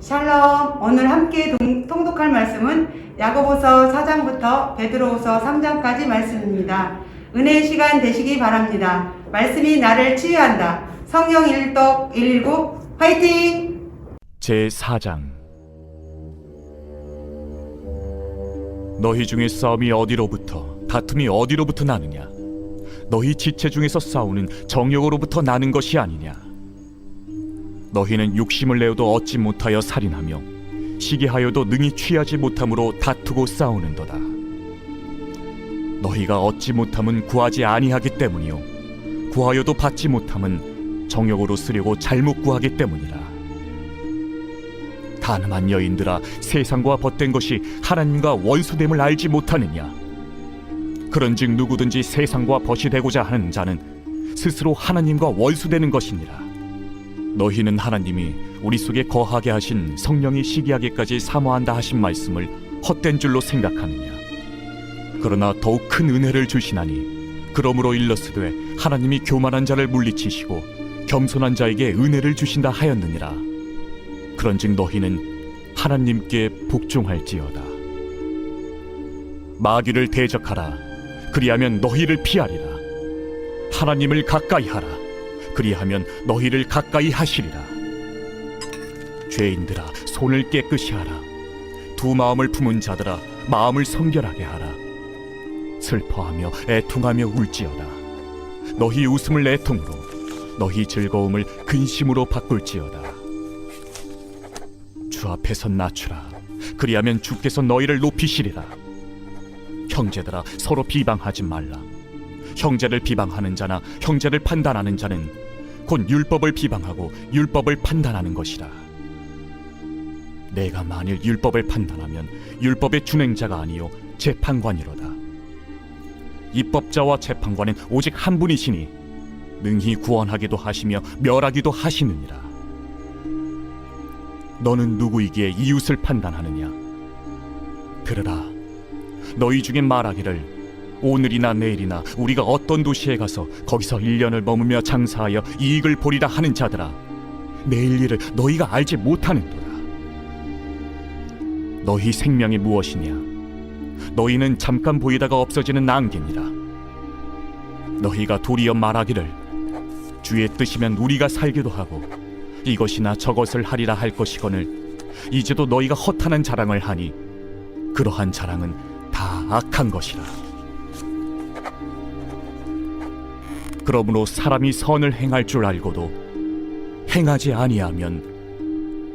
샬롬. 오늘 함께 통독할 말씀은 야고보서 4장부터 베드로후서 3장까지 말씀입니다. 은혜의 시간 되시기 바랍니다. 말씀이 나를 치유한다. 성령 일독 119 화이팅! 제4장. 너희 중에 싸움이 어디로부터, 다툼이 어디로부터 나느냐? 너희 지체 중에서 싸우는 정욕으로부터 나는 것이 아니냐? 너희는 욕심을 내어도 얻지 못하여 살인하며 시기하여도 능히 취하지 못함으로 다투고 싸우는도다. 너희가 얻지 못함은 구하지 아니하기 때문이요 구하여도 받지 못함은 정욕으로 쓰려고 잘못 구하기 때문이라. 가늠한 여인들아, 세상과 벗된 것이 하나님과 원수됨을 알지 못하느냐? 그런즉 누구든지 세상과 벗이 되고자 하는 자는 스스로 하나님과 원수되는 것이니라. 너희는 하나님이 우리 속에 거하게 하신 성령이 시기하기까지 사모한다 하신 말씀을 헛된 줄로 생각하느냐? 그러나 더욱 큰 은혜를 주시나니 그러므로 일렀으되 하나님이 교만한 자를 물리치시고 겸손한 자에게 은혜를 주신다 하였느니라. 그런즉 너희는 하나님께 복종할지어다. 마귀를 대적하라. 그리하면 너희를 피하리라. 하나님을 가까이 하라. 그리하면 너희를 가까이 하시리라. 죄인들아, 손을 깨끗이 하라. 두 마음을 품은 자들아, 마음을 성결하게 하라. 슬퍼하며 애통하며 울지어다. 너희 웃음을 애통으로, 너희 즐거움을 근심으로 바꿀지어다. 주 앞에서 낮추라. 그리하면 주께서 너희를 높이시리라. 형제들아, 서로 비방하지 말라. 형제를 비방하는 자나 형제를 판단하는 자는 곧 율법을 비방하고 율법을 판단하는 것이라. 내가 만일 율법을 판단하면 율법의 준행자가 아니요 재판관이로다. 입법자와 재판관은 오직 한 분이시니 능히 구원하기도 하시며 멸하기도 하시느니라. 너는 누구이기에 이웃을 판단하느냐? 들으라. 너희 중에 말하기를 오늘이나 내일이나 우리가 어떤 도시에 가서 거기서 1년을 머무며 장사하여 이익을 보리라 하는 자들아, 내일 일을 너희가 알지 못하는도다. 너희 생명이 무엇이냐? 너희는 잠깐 보이다가 없어지는 안개니라. 너희가 도리어 말하기를 주의 뜻이면 우리가 살기도 하고 이것이나 저것을 하리라 할 것이거늘 이제도 너희가 허탄한 자랑을 하니 그러한 자랑은 다 악한 것이라. 그러므로 사람이 선을 행할 줄 알고도 행하지 아니하면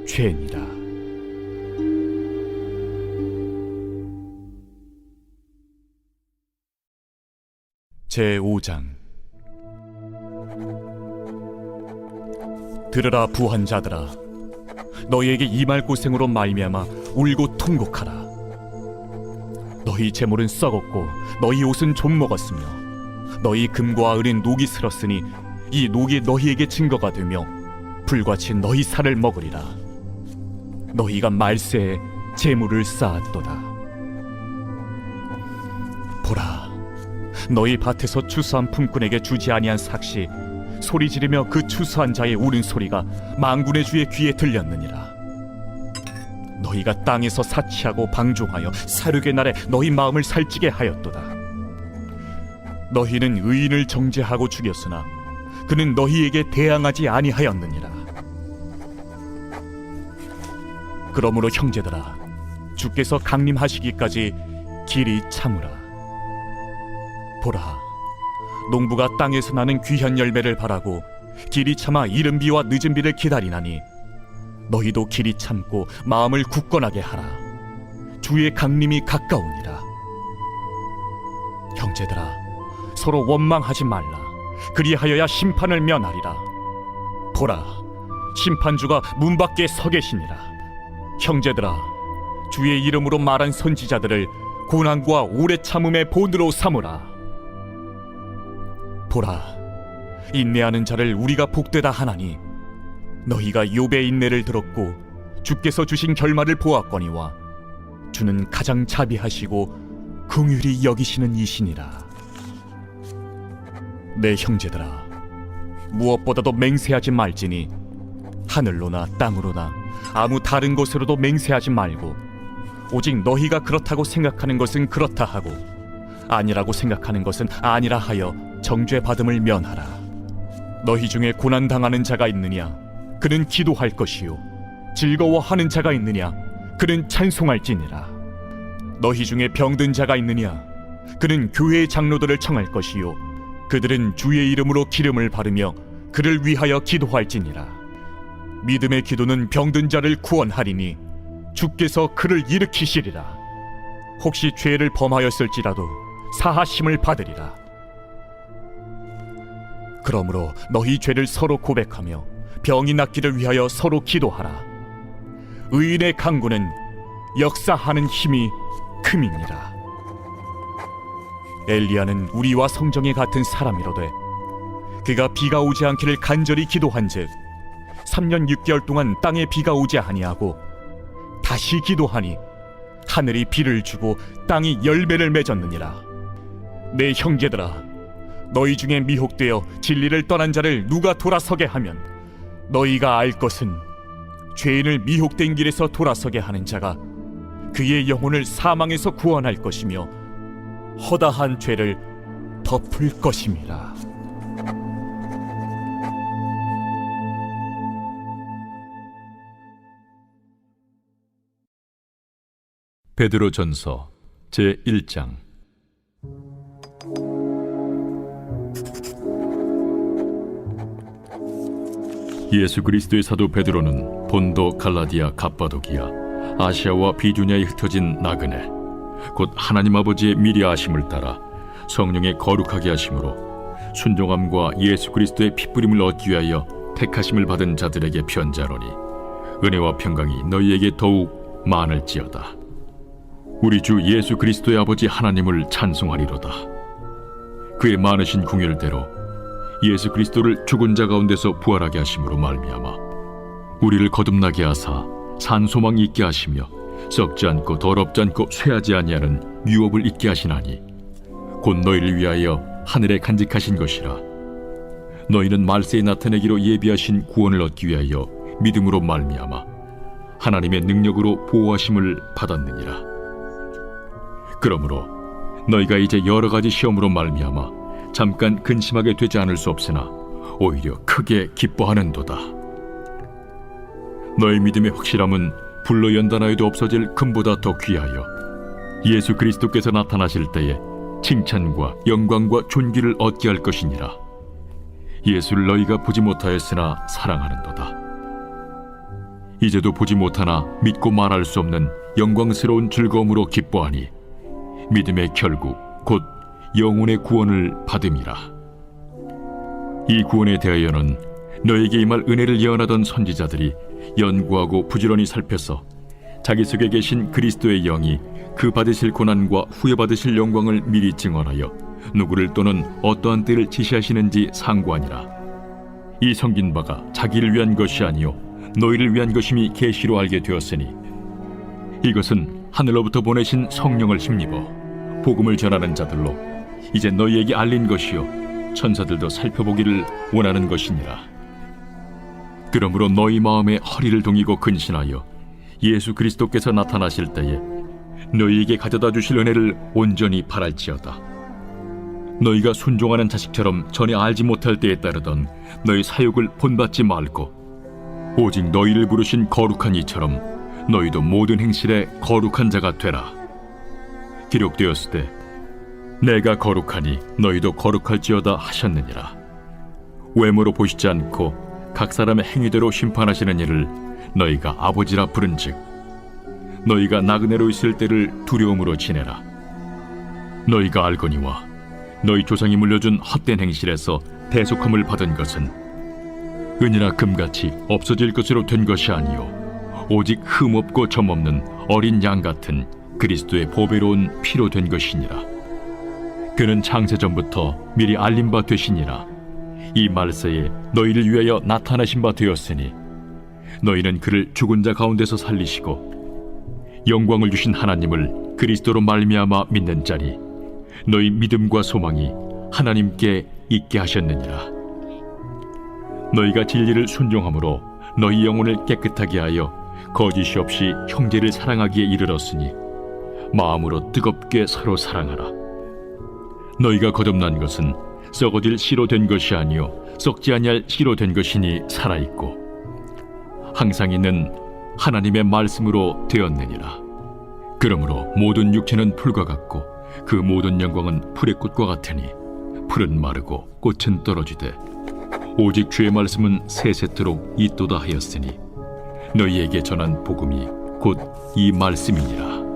죄니라. 제5장. 들으라 부한 자들아, 너희에게 임할 고생으로 말미암아 울고 통곡하라. 너희 재물은 썩었고 너희 옷은 좀 먹었으며 너희 금과 은은 녹이 슬었으니 이 녹이 너희에게 증거가 되며 불같이 너희 살을 먹으리라. 너희가 말세에 재물을 쌓았도다. 보라, 너희 밭에서 추수한 품꾼에게 주지 아니한 삭시 소리 지르며 그 추수한 자의 우는 소리가 만군의 주의 귀에 들렸느니라. 너희가 땅에서 사치하고 방종하여 사륙의 날에 너희 마음을 살찌게 하였도다. 너희는 의인을 정죄하고 죽였으나 그는 너희에게 대항하지 아니하였느니라. 그러므로 형제들아, 주께서 강림하시기까지 길이 참으라. 보라, 농부가 땅에서 나는 귀한 열매를 바라고 길이 참아 이른 비와 늦은 비를 기다리나니 너희도 길이 참고 마음을 굳건하게 하라. 주의 강림이 가까우니라. 형제들아, 서로 원망하지 말라. 그리하여야 심판을 면하리라. 보라, 심판주가 문 밖에 서 계시니라. 형제들아, 주의 이름으로 말한 선지자들을 고난과 오래 참음의 본으로 삼으라. 보라, 인내하는 자를 우리가 복되다 하나니 너희가 욥의 인내를 들었고 주께서 주신 결말을 보았거니와 주는 가장 자비하시고 긍휼히 여기시는 이시니라. 내 형제들아, 무엇보다도 맹세하지 말지니 하늘로나 땅으로나 아무 다른 것으로도 맹세하지 말고 오직 너희가 그렇다고 생각하는 것은 그렇다 하고 아니라고 생각하는 것은 아니라 하여 정죄받음을 면하라. 너희 중에 고난당하는 자가 있느냐? 그는 기도할 것이요 즐거워하는 자가 있느냐? 그는 찬송할지니라. 너희 중에 병든 자가 있느냐? 그는 교회의 장로들을 청할 것이요 그들은 주의 이름으로 기름을 바르며 그를 위하여 기도할지니라. 믿음의 기도는 병든 자를 구원하리니 주께서 그를 일으키시리라. 혹시 죄를 범하였을지라도 사하심을 받으리라. 그러므로 너희 죄를 서로 고백하며 병이 낫기를 위하여 서로 기도하라. 의인의 강구는 역사하는 힘이 큼이니라. 엘리야는 우리와 성정에 같은 사람이로되 그가 비가 오지 않기를 간절히 기도한즉 3년 6개월 동안 땅에 비가 오지 아니하고 다시 기도하니 하늘이 비를 주고 땅이 열매를 맺었느니라. 내 형제들아, 너희 중에 미혹되어 진리를 떠난 자를 누가 돌아서게 하면 너희가 알 것은 죄인을 미혹된 길에서 돌아서게 하는 자가 그의 영혼을 사망에서 구원할 것이며 허다한 죄를 덮을 것임이라. 베드로전서 제1장. 예수 그리스도의 사도 베드로는 본도, 갈라디아, 갑바도기아, 아시아와 비두냐에 흩어진 나그네 곧 하나님 아버지의 미리 아심을 따라 성령의 거룩하게 하심으로 순종함과 예수 그리스도의 핏부림을 얻기 위하여 택하심을 받은 자들에게 편지하노니 은혜와 평강이 너희에게 더욱 많을지어다. 우리 주 예수 그리스도의 아버지 하나님을 찬송하리로다. 그의 많으신 궁율대로 예수 그리스도를 죽은 자 가운데서 부활하게 하심으로 말미암아 우리를 거듭나게 하사 산 소망이 있게 하시며 썩지 않고 더럽지 않고 쇠하지 아니하는 유업을 있게 하시나니 곧 너희를 위하여 하늘에 간직하신 것이라. 너희는 말세에 나타내기로 예비하신 구원을 얻기 위하여 믿음으로 말미암아 하나님의 능력으로 보호하심을 받았느니라. 그러므로 너희가 이제 여러 가지 시험으로 말미암아 잠깐 근심하게 되지 않을 수 없으나 오히려 크게 기뻐하는도다. 너희 믿음의 확실함은 불로 연단하여도 없어질 금보다 더 귀하여 예수 그리스도께서 나타나실 때에 칭찬과 영광과 존귀를 얻게 할 것이니라. 예수를 너희가 보지 못하였으나 사랑하는도다. 이제도 보지 못하나 믿고 말할 수 없는 영광스러운 즐거움으로 기뻐하니 믿음의 결국 곧 영혼의 구원을 받음이라. 이 구원에 대하여는 너에게 임할 은혜를 예언하던 선지자들이 연구하고 부지런히 살펴서 자기 속에 계신 그리스도의 영이 그 받으실 고난과 후에 받으실 영광을 미리 증언하여 누구를 또는 어떠한 때를 지시하시는지 상고하니라. 이 성긴 바가 자기를 위한 것이 아니요 너희를 위한 것임이 계시로 알게 되었으니 이것은 하늘로부터 보내신 성령을 힘입어 복음을 전하는 자들로 이제 너희에게 알린 것이요 천사들도 살펴보기를 원하는 것이니라. 그러므로 너희 마음에 허리를 동이고 근신하여 예수 그리스도께서 나타나실 때에 너희에게 가져다 주실 은혜를 온전히 바랄지어다. 너희가 순종하는 자식처럼 전에 알지 못할 때에 따르던 너희 사욕을 본받지 말고 오직 너희를 부르신 거룩한 이처럼 너희도 모든 행실에 거룩한 자가 되라. 기록되었을 때 내가 거룩하니 너희도 거룩할지어다 하셨느니라. 외모로 보시지 않고 각 사람의 행위대로 심판하시는 이를 너희가 아버지라 부른즉 너희가 나그네로 있을 때를 두려움으로 지내라. 너희가 알거니와 너희 조상이 물려준 헛된 행실에서 대속함을 받은 것은 은이나 금같이 없어질 것으로 된 것이 아니요 오직 흠없고 점없는 어린 양 같은 그리스도의 보배로운 피로 된 것이니라. 그는 창세전부터 미리 알린 바 되시니라. 이 말세에 너희를 위하여 나타나신 바 되었으니 너희는 그를 죽은 자 가운데서 살리시고 영광을 주신 하나님을 그리스도로 말미암아 믿는 자니 너희 믿음과 소망이 하나님께 있게 하셨느니라. 너희가 진리를 순종함으로 너희 영혼을 깨끗하게 하여 거짓이 없이 형제를 사랑하기에 이르렀으니 마음으로 뜨겁게 서로 사랑하라. 너희가 거듭난 것은 썩어질 씨로 된 것이 아니요 썩지 아니할 씨로 된 것이니 살아있고 항상 있는 하나님의 말씀으로 되었느니라. 그러므로 모든 육체는 풀과 같고 그 모든 영광은 풀의 꽃과 같으니 풀은 마르고 꽃은 떨어지되 오직 주의 말씀은 세세토록 있도다 하였으니 너희에게 전한 복음이 곧 이 말씀이니라.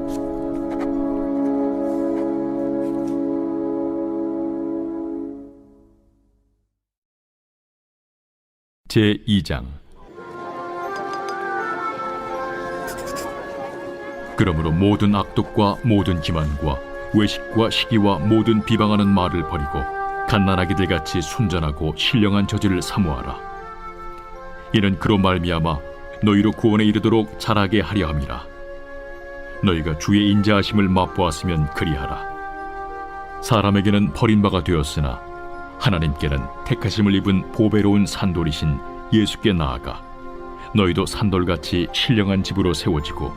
제2장. 그러므로 모든 악독과 모든 기만과 외식과 시기와 모든 비방하는 말을 버리고 갓난아기들 같이 순전하고 신령한 저지를 사모하라. 이는 그로 말미암아 너희로 구원에 이르도록 자라게 하려 함이라. 너희가 주의 인자하심을 맛보았으면 그리하라. 사람에게는 버림바가 되었으나 하나님께는 택하심을 입은 보배로운 산돌이신 예수께 나아가 너희도 산돌같이 신령한 집으로 세워지고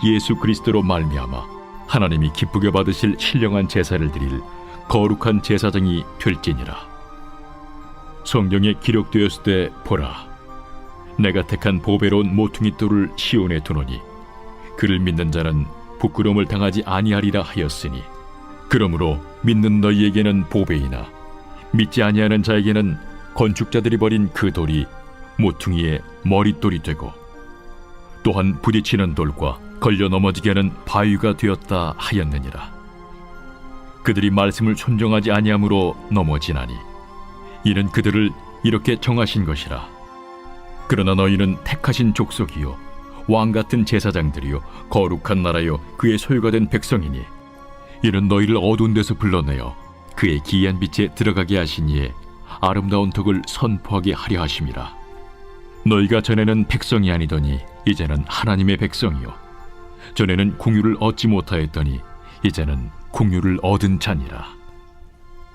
예수 그리스도로 말미암아 하나님이 기쁘게 받으실 신령한 제사를 드릴 거룩한 제사장이 될지니라. 성경에 기록되었을 때 보라, 내가 택한 보배로운 모퉁이 돌을 시온에 두노니 그를 믿는 자는 부끄러움을 당하지 아니하리라 하였으니, 그러므로 믿는 너희에게는 보배이나 믿지 아니하는 자에게는 건축자들이 버린 그 돌이 모퉁이의 머릿돌이 되고 또한 부딪히는 돌과 걸려 넘어지게 하는 바위가 되었다 하였느니라. 그들이 말씀을 순종하지 아니함으로 넘어지나니 이는 그들을 이렇게 정하신 것이라. 그러나 너희는 택하신 족속이요 왕같은 제사장들이요 거룩한 나라요 그의 소유가 된 백성이니 이는 너희를 어두운 데서 불러내어 그의 기이한 빛에 들어가게 하신 이에 아름다운 덕을 선포하게 하려 하심이라. 너희가 전에는 백성이 아니더니 이제는 하나님의 백성이요 전에는 궁유를 얻지 못하였더니 이제는 궁유를 얻은 자니라.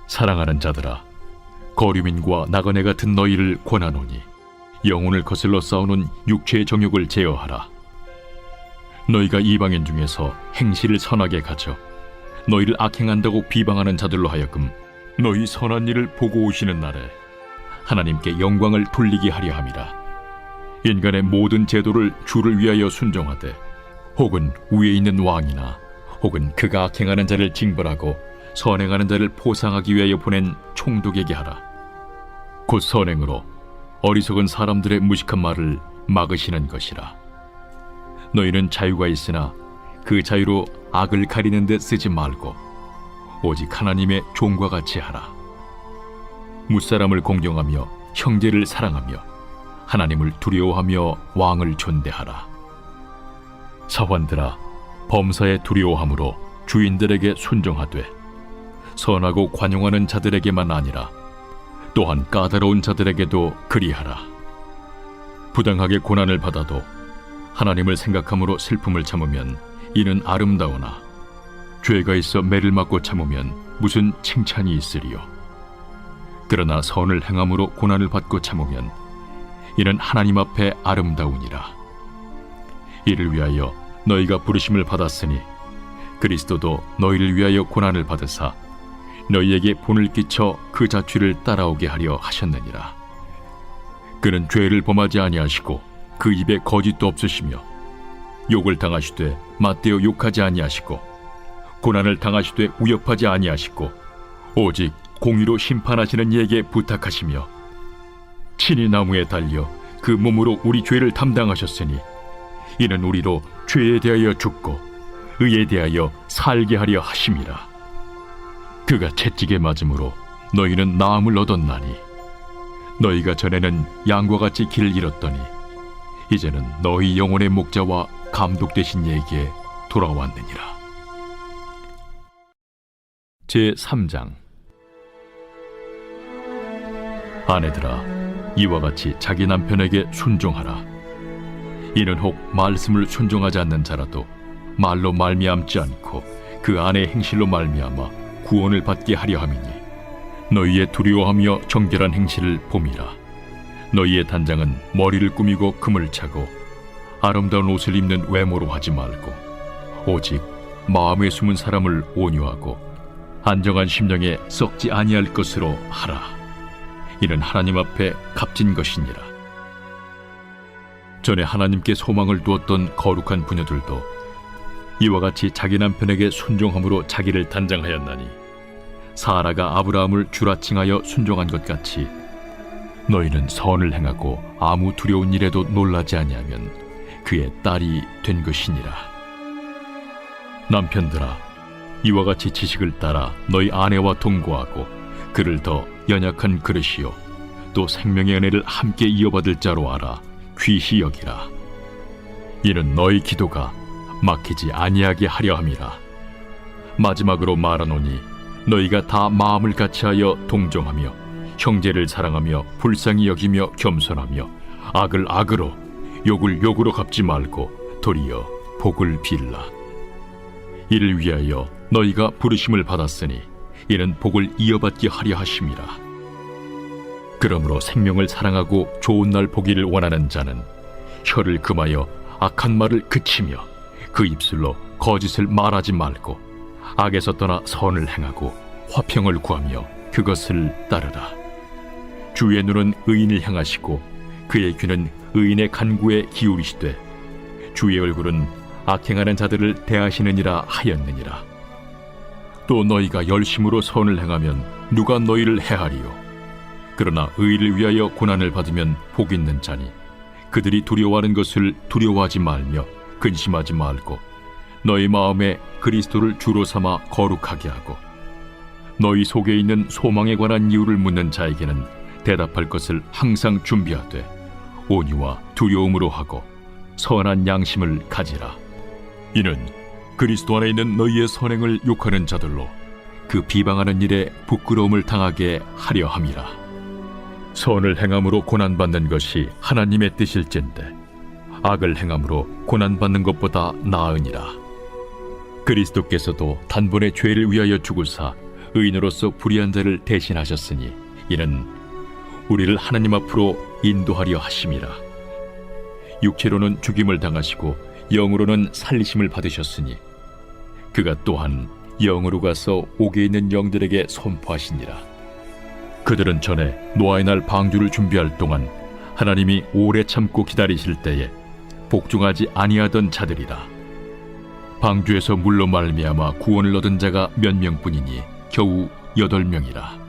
사랑하는 자들아, 거류민과 나그네 같은 너희를 권하노니 영혼을 거슬러 싸우는 육체의 정욕을 제어하라. 너희가 이방인 중에서 행실을 선하게 가져 너희를 악행한다고 비방하는 자들로 하여금 너희 선한 일을 보고 오시는 날에 하나님께 영광을 돌리게 하려 함이라. 인간의 모든 제도를 주를 위하여 순종하되 혹은 위에 있는 왕이나 혹은 그가 악행하는 자를 징벌하고 선행하는 자를 포상하기 위하여 보낸 총독에게 하라. 곧 선행으로 어리석은 사람들의 무식한 말을 막으시는 것이라. 너희는 자유가 있으나 그 자유로 악을 가리는 데 쓰지 말고 오직 하나님의 종과 같이 하라. 무사람을 공경하며 형제를 사랑하며 하나님을 두려워하며 왕을 존대하라. 사환들아, 범사에 두려워함으로 주인들에게 순종하되 선하고 관용하는 자들에게만 아니라 또한 까다로운 자들에게도 그리하라. 부당하게 고난을 받아도 하나님을 생각함으로 슬픔을 참으면 이는 아름다우나 죄가 있어 매를 맞고 참으면 무슨 칭찬이 있으리요. 그러나 선을 행함으로 고난을 받고 참으면 이는 하나님 앞에 아름다우니라. 이를 위하여 너희가 부르심을 받았으니 그리스도도 너희를 위하여 고난을 받으사 너희에게 본을 끼쳐 그 자취를 따라오게 하려 하셨느니라. 그는 죄를 범하지 아니하시고 그 입에 거짓도 없으시며 욕을 당하시되 맞대어 욕하지 아니하시고 고난을 당하시되 우역하지 아니하시고 오직 공의로 심판하시는 이에게 부탁하시며 친히 나무에 달려 그 몸으로 우리 죄를 담당하셨으니 이는 우리로 죄에 대하여 죽고 의에 대하여 살게 하려 하심이라. 그가 채찍에 맞음으로 너희는 나음을 얻었나니 너희가 전에는 양과 같이 길을 잃었더니 이제는 너희 영혼의 목자와 감독 되신 이에게 돌아왔느니라. 제3장. 아내들아, 이와 같이 자기 남편에게 순종하라. 이는 혹 말씀을 순종하지 않는 자라도 말로 말미암지 않고 그 아내의 행실로 말미암아 구원을 받게 하려 함이니 너희의 두려워하며 정결한 행실을 봄이라. 너희의 단장은 머리를 꾸미고 금을 차고 아름다운 옷을 입는 외모로 하지 말고 오직 마음에 숨은 사람을 온유하고 안정한 심령에 썩지 아니할 것으로 하라. 이는 하나님 앞에 값진 것이니라. 전에 하나님께 소망을 두었던 거룩한 부녀들도 이와 같이 자기 남편에게 순종함으로 자기를 단장하였나니 사라가 아브라함을 주라 칭하여 순종한 것 같이 너희는 선을 행하고 아무 두려운 일에도 놀라지 아니하면 그의 딸이 된 것이니라. 남편들아, 이와 같이 지식을 따라 너희 아내와 동거하고 그를 더 연약한 그릇이요 또 생명의 은혜를 함께 이어받을 자로 알아 귀히 여기라. 이는 너희 기도가 막히지 아니하게 하려 함이라. 마지막으로 말하노니 너희가 다 마음을 같이하여 동정하며 형제를 사랑하며 불쌍히 여기며 겸손하며 악을 악으로 욕을 욕으로 갚지 말고 도리어 복을 빌라. 이를 위하여 너희가 부르심을 받았으니 이는 복을 이어받게 하려 하심이라. 그러므로 생명을 사랑하고 좋은 날 보기를 원하는 자는 혀를 금하여 악한 말을 그치며 그 입술로 거짓을 말하지 말고 악에서 떠나 선을 행하고 화평을 구하며 그것을 따르라. 주의 눈은 의인을 향하시고 그의 귀는 의인의 간구에 기울이시되 주의 얼굴은 악행하는 자들을 대하시느니라 하였느니라. 또 너희가 열심으로 선을 행하면 누가 너희를 해하리요? 그러나 의를 위하여 고난을 받으면 복 있는 자니 그들이 두려워하는 것을 두려워하지 말며 근심하지 말고 너희 마음에 그리스도를 주로 삼아 거룩하게 하고 너희 속에 있는 소망에 관한 이유를 묻는 자에게는 대답할 것을 항상 준비하되 온유와 두려움으로 하고 선한 양심을 가지라. 이는 그리스도 안에 있는 너희의 선행을 욕하는 자들로 그 비방하는 일에 부끄러움을 당하게 하려 함이라. 선을 행함으로 고난받는 것이 하나님의 뜻일진데 악을 행함으로 고난받는 것보다 나으니라. 그리스도께서도 단번에 죄를 위하여 죽으사 의인으로서 불의한 자를 대신하셨으니 이는 우리를 하나님 앞으로 인도하려 하심이라. 육체로는 죽임을 당하시고 영으로는 살리심을 받으셨으니 그가 또한 영으로 가서 옥에 있는 영들에게 선포하시니라. 그들은 전에 노아의 날 방주를 준비할 동안 하나님이 오래 참고 기다리실 때에 복종하지 아니하던 자들이라. 방주에서 물로 말미암아 구원을 얻은 자가 몇 명뿐이니 겨우 8명이라.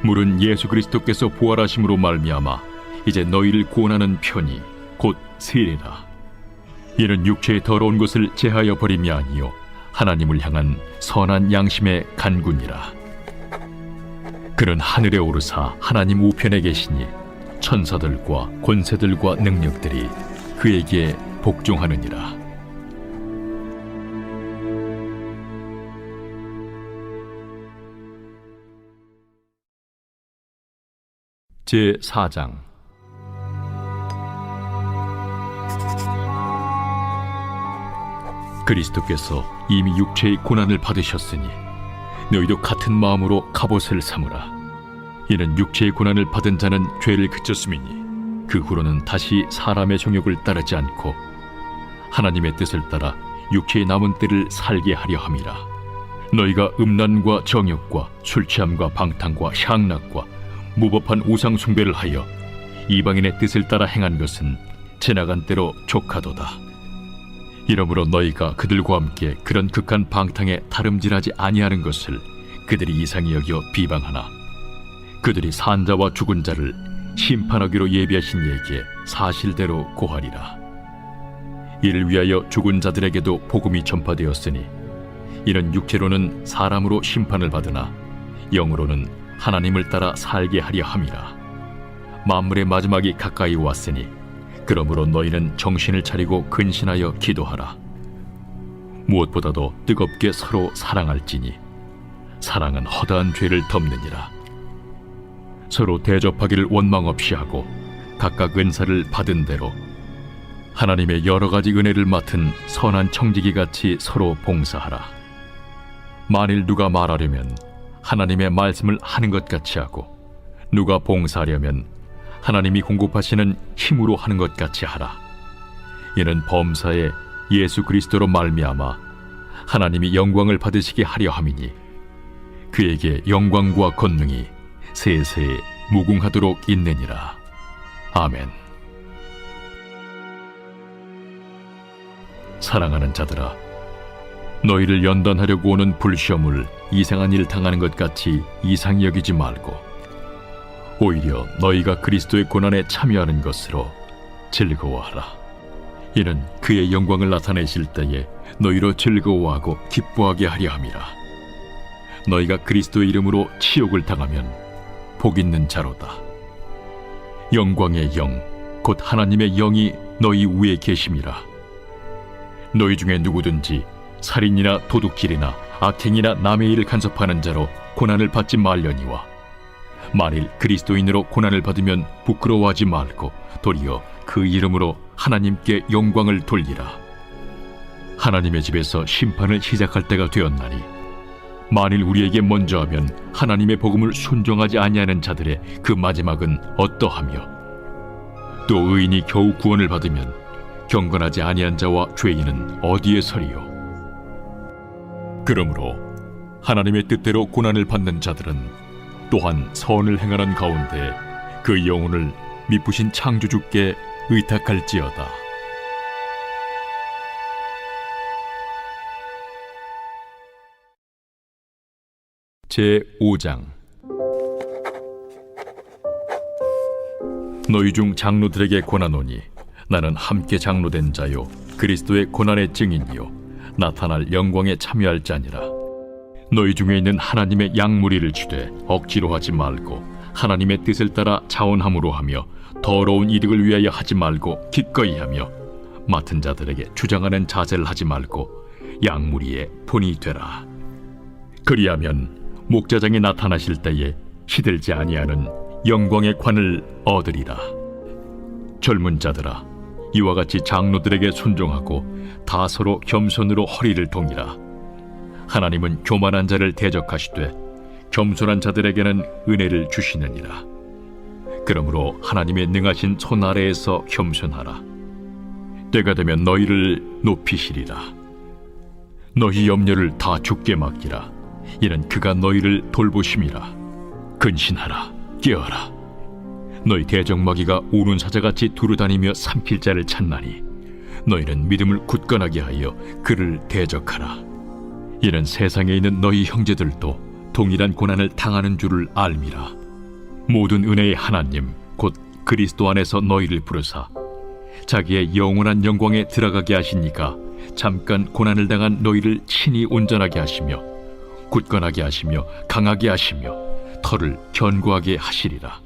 물은 예수 그리스도께서 부활하심으로 말미암아 이제 너희를 구원하는 편이 곧 세례라. 이는 육체의 더러운 것을 제하여 버림이 아니요 하나님을 향한 선한 양심의 간구니라. 그는 하늘에 오르사 하나님 우편에 계시니 천사들과 권세들과 능력들이 그에게 복종하느니라. 제4장. 그리스도께서 이미 육체의 고난을 받으셨으니 너희도 같은 마음으로 갑옷을 삼으라. 이는 육체의 고난을 받은 자는 죄를 그쳤음이니 그 후로는 다시 사람의 정욕을 따르지 않고 하나님의 뜻을 따라 육체의 남은 때를 살게 하려 함이라. 너희가 음란과 정욕과 술취함과 방탕과 향락과 무법한 우상 숭배를 하여 이방인의 뜻을 따라 행한 것은 지나간 때로 족하도다. 이러므로 너희가 그들과 함께 그런 극한 방탕에 다름질하지 아니하는 것을 그들이 이상히 여겨 비방하나 그들이 산자와 죽은 자를 심판하기로 예비하신 이에게 사실대로 고하리라. 이를 위하여 죽은 자들에게도 복음이 전파되었으니 이는 육체로는 사람으로 심판을 받으나 영으로는 하나님을 따라 살게 하려 함이라. 만물의 마지막이 가까이 왔으니 그러므로 너희는 정신을 차리고 근신하여 기도하라. 무엇보다도 뜨겁게 서로 사랑할지니 사랑은 허다한 죄를 덮느니라. 서로 대접하기를 원망 없이 하고 각각 은사를 받은 대로 하나님의 여러 가지 은혜를 맡은 선한 청지기같이 서로 봉사하라. 만일 누가 말하려면 하나님의 말씀을 하는 것 같이 하고 누가 봉사하려면 하나님이 공급하시는 힘으로 하는 것 같이 하라. 이는 범사에 예수 그리스도로 말미암아 하나님이 영광을 받으시게 하려 함이니 그에게 영광과 권능이 세세에 무궁하도록 있느니라. 아멘. 사랑하는 자들아, 너희를 연단하려고 오는 불시험을 이상한 일 당하는 것 같이 이상히 여기지 말고 오히려 너희가 그리스도의 고난에 참여하는 것으로 즐거워하라. 이는 그의 영광을 나타내실 때에 너희로 즐거워하고 기뻐하게 하려 함이라. 너희가 그리스도의 이름으로 치욕을 당하면 복 있는 자로다. 영광의 영, 곧 하나님의 영이 너희 위에 계심이라. 너희 중에 누구든지 살인이나 도둑질이나 악행이나 남의 일을 간섭하는 자로 고난을 받지 말려니와 만일 그리스도인으로 고난을 받으면 부끄러워하지 말고 도리어 그 이름으로 하나님께 영광을 돌리라. 하나님의 집에서 심판을 시작할 때가 되었나니 만일 우리에게 먼저 하면 하나님의 복음을 순종하지 아니하는 자들의 그 마지막은 어떠하며 또 의인이 겨우 구원을 받으면 경건하지 아니한 자와 죄인은 어디에 서리요. 그러므로 하나님의 뜻대로 고난을 받는 자들은 또한 선을 행하는 가운데 그 영혼을 미쁘신 창조주께 의탁할지어다. 제5장. 너희 중 장로들에게 권하노니 나는 함께 장로된 자요 그리스도의 고난의 증인이요 나타날 영광에 참여할 자니라. 너희 중에 있는 하나님의 양무리를 주되 억지로 하지 말고 하나님의 뜻을 따라 자원함으로 하며 더러운 이득을 위하여 하지 말고 기꺼이 하며 맡은 자들에게 주장하는 자세를 하지 말고 양무리의 본이 되라. 그리하면 목자장이 나타나실 때에 시들지 아니하는 영광의 관을 얻으리라. 젊은 자들아, 이와 같이 장로들에게 순종하고 다 서로 겸손으로 허리를 동이라. 하나님은 교만한 자를 대적하시되 겸손한 자들에게는 은혜를 주시느니라. 그러므로 하나님의 능하신 손 아래에서 겸손하라. 때가 되면 너희를 높이시리라. 너희 염려를 다 주께 맡기라. 이는 그가 너희를 돌보심이라. 근신하라. 깨어라. 너희 대적마귀가 우는 사자같이 두루다니며 삼킬 자를 찾나니 너희는 믿음을 굳건하게 하여 그를 대적하라. 이는 세상에 있는 너희 형제들도 동일한 고난을 당하는 줄을 알미라. 모든 은혜의 하나님 곧 그리스도 안에서 너희를 부르사 자기의 영원한 영광에 들어가게 하시니까 잠깐 고난을 당한 너희를 친히 온전하게 하시며 굳건하게 하시며 강하게 하시며 털을 견고하게 하시리라.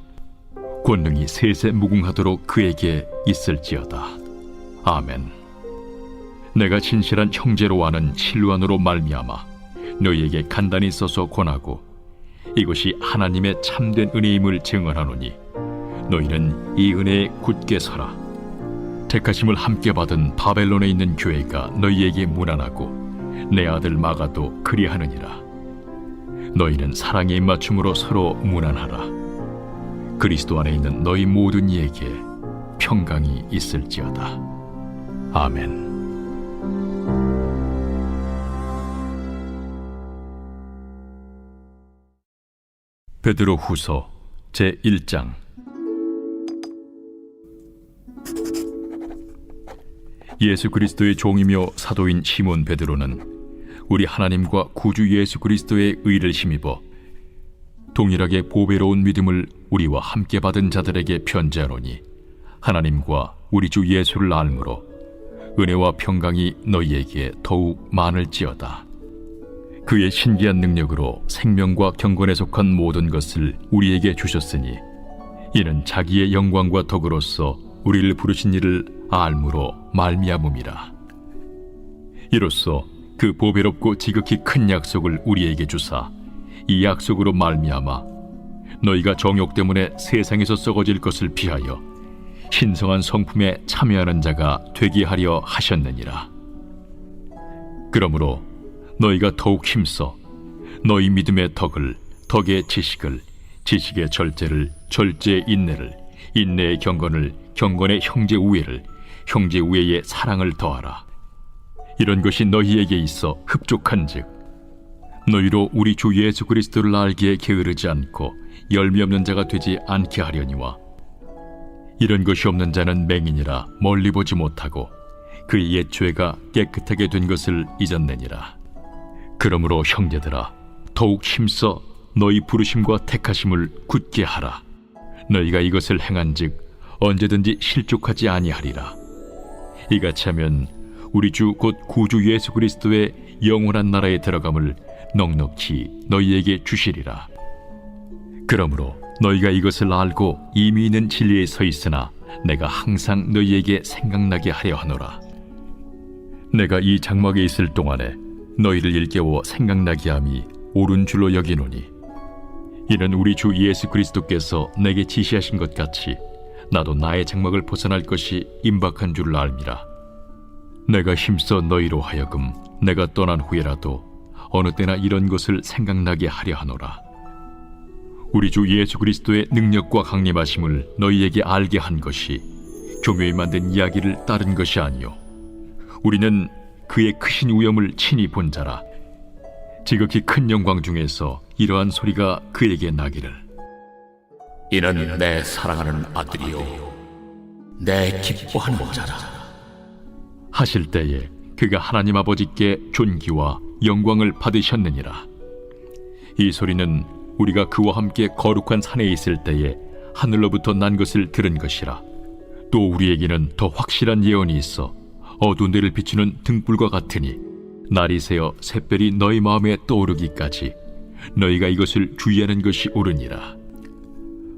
권능이 세세 무궁하도록 그에게 있을지어다. 아멘. 내가 진실한 형제로 아는 실루안으로 말미암아 너희에게 간단히 써서 권하고 이것이 하나님의 참된 은혜임을 증언하노니 너희는 이 은혜에 굳게 서라. 택하심을 함께 받은 바벨론에 있는 교회가 너희에게 문안하고 내 아들 마가도 그리하느니라. 너희는 사랑의 입맞춤으로 서로 문안하라. 그리스도 안에 있는 너희 모든 이에게 평강이 있을지어다. 아멘. 베드로 후서 제1장. 예수 그리스도의 종이며 사도인 시몬 베드로는 우리 하나님과 구주 예수 그리스도의 의를 힘입어 동일하게 보배로운 믿음을 우리와 함께 받은 자들에게 편지하노니 하나님과 우리 주 예수를 알므로 은혜와 평강이 너희에게 더욱 많을지어다. 그의 신기한 능력으로 생명과 경건에 속한 모든 것을 우리에게 주셨으니 이는 자기의 영광과 덕으로서 우리를 부르신 이를 알므로 말미암음이라. 이로써 그 보배롭고 지극히 큰 약속을 우리에게 주사 이 약속으로 말미암아 너희가 정욕 때문에 세상에서 썩어질 것을 피하여 신성한 성품에 참여하는 자가 되게 하려 하셨느니라. 그러므로 너희가 더욱 힘써 너희 믿음의 덕을, 덕의 지식을, 지식의 절제를, 절제의 인내를, 인내의 경건을, 경건의 형제 우애를, 형제 우애에 사랑을 더하라. 이런 것이 너희에게 있어 흡족한즉 너희로 우리 주 예수 그리스도를 알기에 게으르지 않고 열매 없는 자가 되지 않게 하려니와 이런 것이 없는 자는 맹인이라 멀리 보지 못하고 그의 옛 죄가 깨끗하게 된 것을 잊었느니라. 그러므로 형제들아 더욱 힘써 너희 부르심과 택하심을 굳게 하라. 너희가 이것을 행한즉 언제든지 실족하지 아니하리라. 이같이 하면 우리 주 곧 구주 예수 그리스도의 영원한 나라에 들어감을 넉넉히 너희에게 주시리라. 그러므로 너희가 이것을 알고 이미 있는 진리에 서 있으나 내가 항상 너희에게 생각나게 하려 하노라. 내가 이 장막에 있을 동안에 너희를 일깨워 생각나게 함이 옳은 줄로 여기노니 이는 우리 주 예수 그리스도께서 내게 지시하신 것 같이 나도 나의 장막을 벗어날 것이 임박한 줄을 알미라. 내가 힘써 너희로 하여금 내가 떠난 후에라도 어느 때나 이런 것을 생각나게 하려 하노라. 우리 주 예수 그리스도의 능력과 강림하심을 너희에게 알게 한 것이 교묘히 만든 이야기를 따른 것이 아니요 우리는 그의 크신 위엄을 친히 본 자라. 지극히 큰 영광 중에서 이러한 소리가 그에게 나기를 이는 내 사랑하는 아들이요 내 기뻐하는 자라 하실 때에 그가 하나님 아버지께 존귀와 영광을 받으셨느니라. 이 소리는 우리가 그와 함께 거룩한 산에 있을 때에 하늘로부터 난 것을 들은 것이라. 또 우리에게는 더 확실한 예언이 있어 어두운 데를 비추는 등불과 같으니 날이 새어 샛별이 너희 마음에 떠오르기까지 너희가 이것을 주의하는 것이 옳으니라.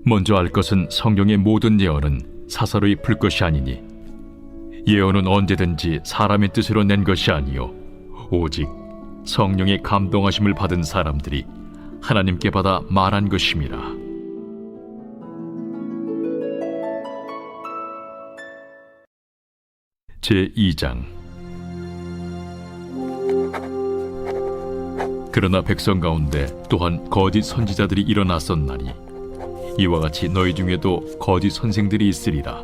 먼저 알 것은 성경의 모든 예언은 사사로이 풀 것이 아니니 예언은 언제든지 사람의 뜻으로 낸 것이 아니요 오직 성령의 감동하심을 받은 사람들이 하나님께 받아 말한 것임이라. 제2장. 그러나 백성 가운데 또한 거짓 선지자들이 일어났었나니 이와 같이 너희 중에도 거짓 선생들이 있으리라.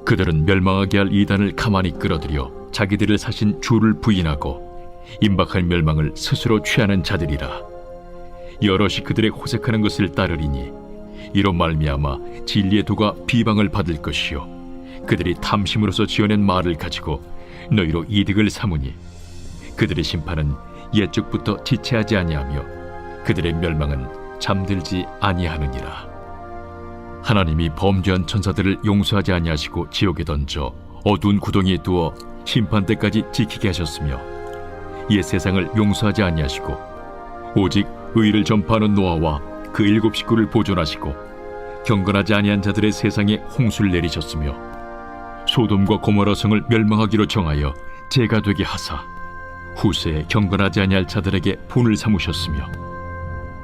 그들은 멸망하게 할 이단을 가만히 끌어들여 자기들을 사신 주를 부인하고 임박할 멸망을 스스로 취하는 자들이라. 여럿이 그들의 호색하는 것을 따르리니 이로 말미암아 진리의 도가 비방을 받을 것이요 그들이 탐심으로서 지어낸 말을 가지고 너희로 이득을 삼으니 그들의 심판은 옛적부터 지체하지 아니하며 그들의 멸망은 잠들지 아니하느니라. 하나님이 범죄한 천사들을 용서하지 아니하시고 지옥에 던져 어두운 구덩이에 두어 심판 때까지 지키게 하셨으며 옛 세상을 용서하지 아니하시고 오직 의를 전파하는 노아와 그 7 식구를 보존하시고 경건하지 아니한 자들의 세상에 홍수를 내리셨으며 소돔과 고모라 성을 멸망하기로 정하여 죄가 되게 하사 후세에 경건하지 아니할 자들에게 분을 삼으셨으며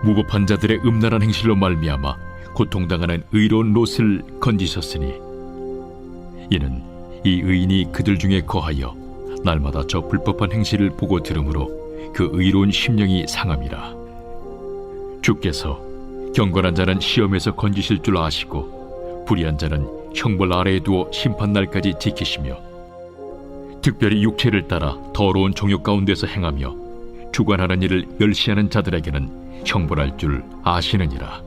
무법한 자들의 음란한 행실로 말미암아 고통당하는 의로운 롯을 건지셨으니 이는 이 의인이 그들 중에 거하여 날마다 저 불법한 행실을 보고 들으므로 그 의로운 심령이 상함이라. 주께서 경건한 자는 시험에서 건지실 줄 아시고 불의한 자는 형벌 아래에 두어 심판날까지 지키시며 특별히 육체를 따라 더러운 정욕 가운데서 행하며 주관하는 일을 멸시하는 자들에게는 형벌할 줄 아시느니라.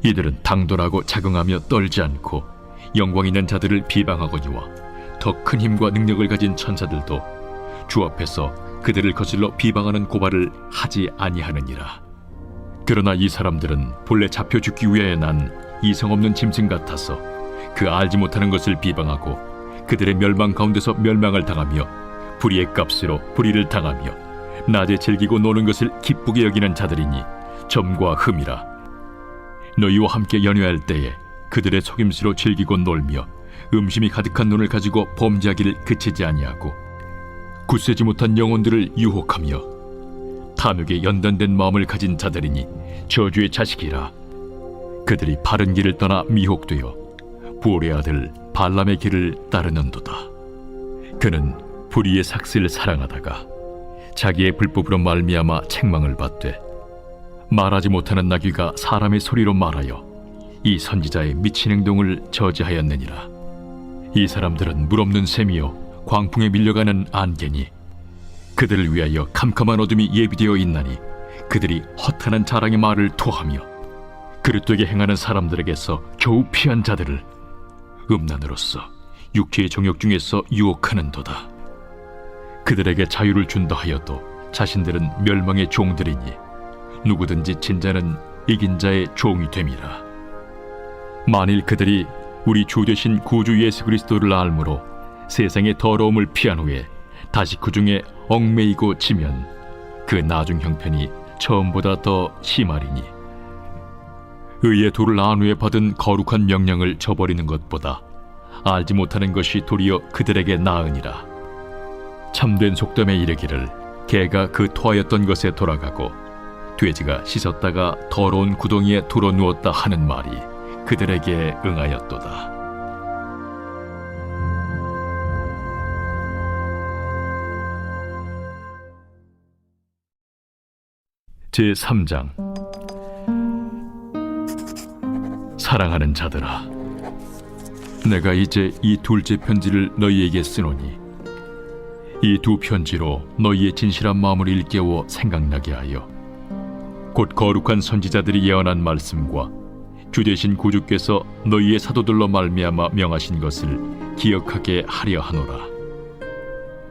이들은 당돌하고 자긍하며 떨지 않고 영광 있는 자들을 비방하거니와 더 큰 힘과 능력을 가진 천사들도 주 앞에서 그들을 거슬러 비방하는 고발을 하지 아니하느니라. 그러나 이 사람들은 본래 잡혀 죽기 위하여 난 이성 없는 짐승 같아서 그 알지 못하는 것을 비방하고 그들의 멸망 가운데서 멸망을 당하며 불의의 값으로 불의를 당하며 낮에 즐기고 노는 것을 기쁘게 여기는 자들이니 점과 흠이라. 너희와 함께 연회할 때에 그들의 속임수로 즐기고 놀며 음심이 가득한 눈을 가지고 범죄하기를 그치지 아니하고 굳세지 못한 영혼들을 유혹하며 탐욕에 연단된 마음을 가진 자들이니 저주의 자식이라. 그들이 바른 길을 떠나 미혹되어 부올의 아들 발람의 길을 따르는도다. 그는 불의의 삭슬을 사랑하다가 자기의 불법으로 말미암아 책망을 받되 말하지 못하는 나귀가 사람의 소리로 말하여 이 선지자의 미친 행동을 저지하였느니라. 이 사람들은 물 없는 샘이요 광풍에 밀려가는 안개니 그들을 위하여 캄캄한 어둠이 예비되어 있나니 그들이 허탄한 자랑의 말을 토하며 그릇되게 행하는 사람들에게서 겨우 피한 자들을 음란으로서 육체의 정욕 중에서 유혹하는도다. 그들에게 자유를 준다 하여도 자신들은 멸망의 종들이니 누구든지 진 자는 이긴 자의 종이 됨이라. 만일 그들이 우리 주 되신 구주 예수 그리스도를 알므로 세상의 더러움을 피한 후에 다시 그 중에 얽매이고 지면 그 나중 형편이 처음보다 더 심하리니 의의 도를 안 후에 받은 거룩한 명령을 저버리는 것보다 알지 못하는 것이 도리어 그들에게 나으니라. 참된 속담에 이르기를 개가 그 토하였던 것에 돌아가고 돼지가 씻었다가 더러운 구덩이에 돌아 누웠다 하는 말이 그들에게 응하였도다. 제3장. 사랑하는 자들아, 내가 이제 이 둘째 편지를 너희에게 쓰노니 이 두 편지로 너희의 진실한 마음을 일깨워 생각나게 하여 곧 거룩한 선지자들이 예언한 말씀과 주 되신 구주께서 너희의 사도들로 말미암아 명하신 것을 기억하게 하려 하노라.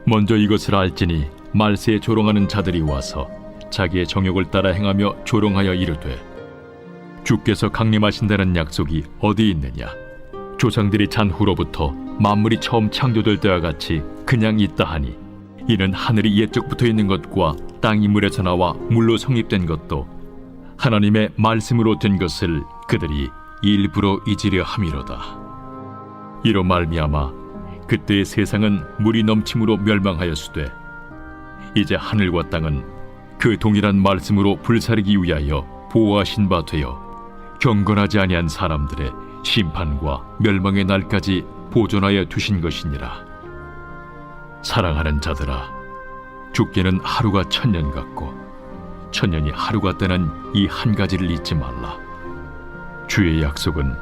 먼저 이것을 알지니 말세에 조롱하는 자들이 와서 자기의 정욕을 따라 행하며 조롱하여 이르되 주께서 강림하신다는 약속이 어디 있느냐? 조상들이 잔 후로부터 만물이 처음 창조될 때와 같이 그냥 있다 하니 이는 하늘이 옛적부터 있는 것과 땅이 물에서 나와 물로 성립된 것도 하나님의 말씀으로 된 것을 그들이 일부러 잊으려 함이로다. 이로 말미암아 그때의 세상은 물이 넘침으로 멸망하였으되 이제 하늘과 땅은 그 동일한 말씀으로 불사르기 위하여 보호하신 바 되어 경건하지 아니한 사람들의 심판과 멸망의 날까지 보존하여 두신 것이니라. 사랑하는 자들아, 죽게는 하루가 1000년 같고 1000년이 하루 같다는 이 한 가지를 잊지 말라. 주의 약속은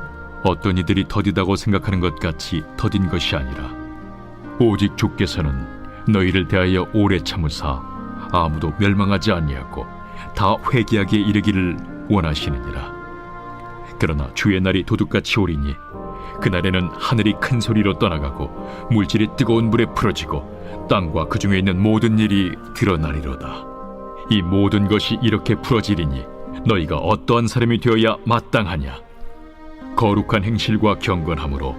어떤 이들이 더디다고 생각하는 것 같이 더딘 것이 아니라 오직 주께서는 너희를 대하여 오래 참으사 아무도 멸망하지 아니하고 다 회개하기에 이르기를 원하시느니라. 그러나 주의 날이 도둑같이 오리니 그날에는 하늘이 큰 소리로 떠나가고 물질이 뜨거운 불에 풀어지고 땅과 그 중에 있는 모든 일이 드러나리로다. 이 모든 것이 이렇게 풀어지리니 너희가 어떠한 사람이 되어야 마땅하냐? 거룩한 행실과 경건함으로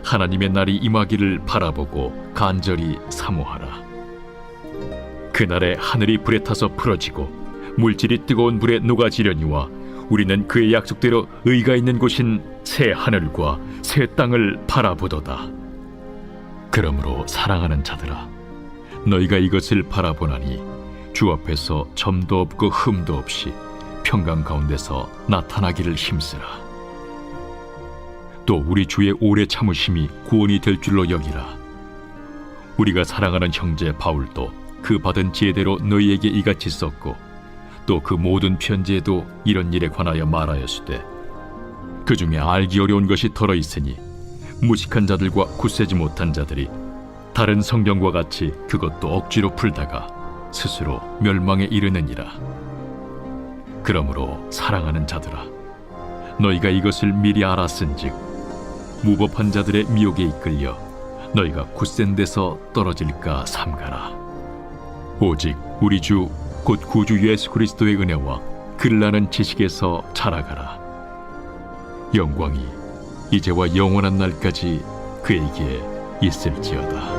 하나님의 날이 임하기를 바라보고 간절히 사모하라. 그날에 하늘이 불에 타서 풀어지고 물질이 뜨거운 불에 녹아지려니와 우리는 그의 약속대로 의가 있는 곳인 새 하늘과 새 땅을 바라보도다. 그러므로 사랑하는 자들아, 너희가 이것을 바라보나니 주 앞에서 점도 없고 흠도 없이 평강 가운데서 나타나기를 힘쓰라. 또 우리 주의 오래 참으심이 구원이 될 줄로 여기라. 우리가 사랑하는 형제 바울도 그 받은 지혜대로 너희에게 이같이 썼고 또 그 모든 편지에도 이런 일에 관하여 말하였으되 그 중에 알기 어려운 것이 덜어 있으니 무식한 자들과 굳세지 못한 자들이 다른 성경과 같이 그것도 억지로 풀다가 스스로 멸망에 이르느니라. 그러므로 사랑하는 자들아, 너희가 이것을 미리 알았은즉 무법한 자들의 미혹에 이끌려 너희가 굳센 데서 떨어질까 삼가라. 오직 우리 주 곧 구주 예수 그리스도의 은혜와 그를 아는 지식에서 자라가라. 영광이 이제와 영원한 날까지 그에게 있을지어다.